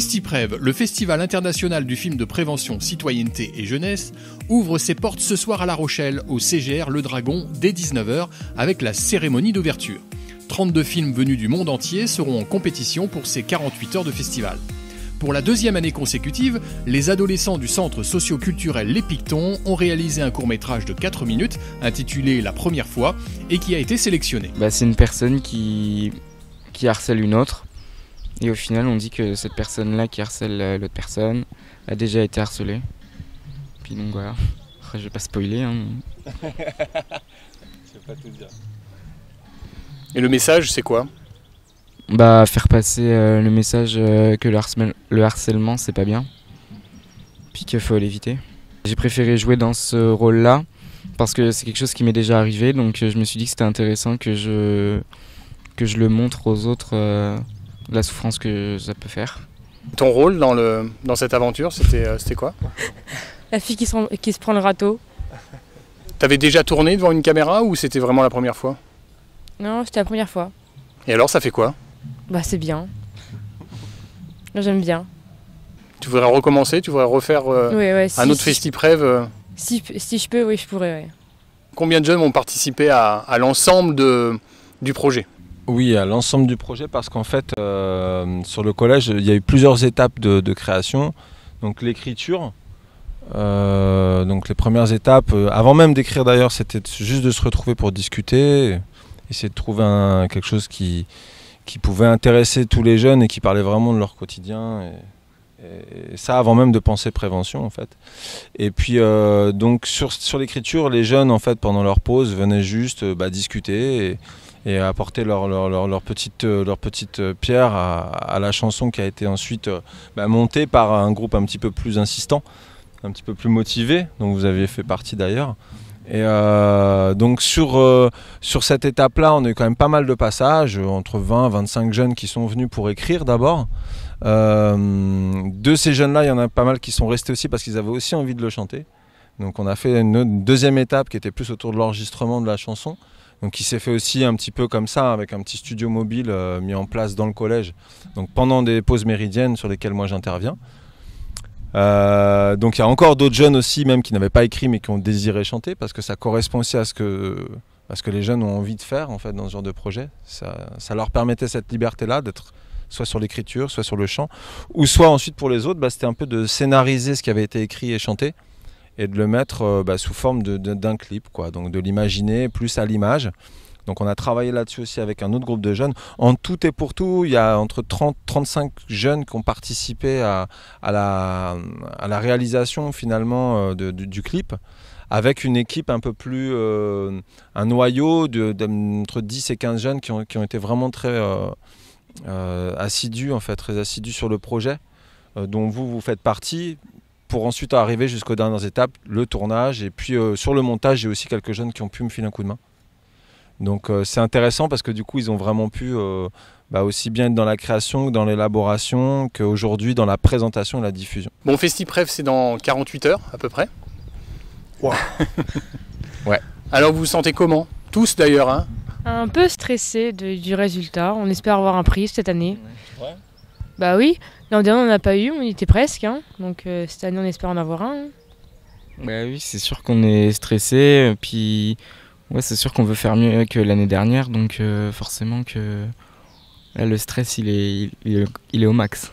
FestiPrev, le festival international du film de prévention, citoyenneté et jeunesse, ouvre ses portes ce soir à La Rochelle, au CGR Le Dragon, dès 19h, avec la cérémonie d'ouverture. 32 films venus du monde entier seront en compétition pour ces 48 heures de festival. Pour la deuxième année consécutive, les adolescents du centre socio-culturel Les Pictons ont réalisé un court-métrage de 4 minutes intitulé La Première fois et qui a été sélectionné. C'est une personne qui harcèle une autre et au final on dit que cette personne-là qui harcèle l'autre personne a déjà été harcelée. Puis donc voilà, après je vais pas spoiler. Je vais pas tout dire. Et le message c'est quoi ? Faire passer le message que le harcèlement c'est pas bien, puis qu'il faut l'éviter. J'ai préféré jouer dans ce rôle-là parce que c'est quelque chose qui m'est déjà arrivé, donc je me suis dit que c'était intéressant que je le montre aux autres, la souffrance que ça peut faire. Ton rôle dans cette aventure, c'était quoi ? La fille qui se prend le râteau. T'avais déjà tourné devant une caméra ou c'était vraiment la première fois ? Non, c'était la première fois. Et alors ça fait quoi ? C'est bien. J'aime bien. Tu voudrais recommencer ? Tu voudrais refaire un autre FestiPrev Si je peux, oui, je pourrais. Ouais. Combien de jeunes vont participer à l'ensemble du projet ? Oui, à l'ensemble du projet, parce qu'en fait, sur le collège, il y a eu plusieurs étapes de création. Donc l'écriture, donc les premières étapes, avant même d'écrire d'ailleurs, c'était juste de se retrouver pour discuter, essayer de trouver quelque chose qui pouvait intéresser tous les jeunes et qui parlait vraiment de leur quotidien. Et ça avant même de penser prévention en fait. Et puis donc sur l'écriture, les jeunes en fait pendant leur pause venaient juste discuter et apporter leur petite pierre à la chanson qui a été ensuite montée par un groupe un petit peu plus insistant, un petit peu plus motivé, dont vous aviez fait partie d'ailleurs. Et donc sur cette étape-là, on a eu quand même pas mal de passages, entre 20 et 25 jeunes qui sont venus pour écrire d'abord. De ces jeunes-là, il y en a pas mal qui sont restés aussi parce qu'ils avaient aussi envie de le chanter. Donc on a fait une deuxième étape qui était plus autour de l'enregistrement de la chanson. Donc qui s'est fait aussi un petit peu comme ça, avec un petit studio mobile mis en place dans le collège. Donc pendant des pauses méridiennes sur lesquelles moi j'interviens. Donc il y a encore d'autres jeunes aussi, même qui n'avaient pas écrit mais qui ont désiré chanter, parce que ça correspond aussi à ce que les jeunes ont envie de faire en fait dans ce genre de projet. Ça leur permettait cette liberté-là d'être soit sur l'écriture, soit sur le chant, ou soit ensuite pour les autres, c'était un peu de scénariser ce qui avait été écrit et chanté et de le mettre sous forme d'un clip, quoi. Donc de l'imaginer plus à l'image. Donc on a travaillé là-dessus aussi avec un autre groupe de jeunes. En tout et pour tout, il y a entre 30 et 35 jeunes qui ont participé à la réalisation finalement du clip, avec une équipe un peu plus, un noyau entre 10 et 15 jeunes qui ont été vraiment très assidus, en fait, très assidus sur le projet, dont vous faites partie, pour ensuite arriver jusqu'aux dernières étapes, le tournage, et puis sur le montage, j'ai aussi quelques jeunes qui ont pu me filer un coup de main. Donc c'est intéressant parce que du coup ils ont vraiment pu aussi bien être dans la création que dans l'élaboration qu'aujourd'hui dans la présentation et la diffusion. Bon, FestiPrev c'est dans 48 heures à peu près. Wow. Ouais. Alors vous vous sentez comment ? Tous d'ailleurs hein ? Un peu stressé du résultat, on espère avoir un prix cette année. Ouais. Bah oui, l'an dernier on n'en a pas eu, on y était presque, donc cette année on espère en avoir un. Oui, c'est sûr qu'on est stressé, puis... Ouais, c'est sûr qu'on veut faire mieux que l'année dernière, donc forcément que là, le stress il est au max.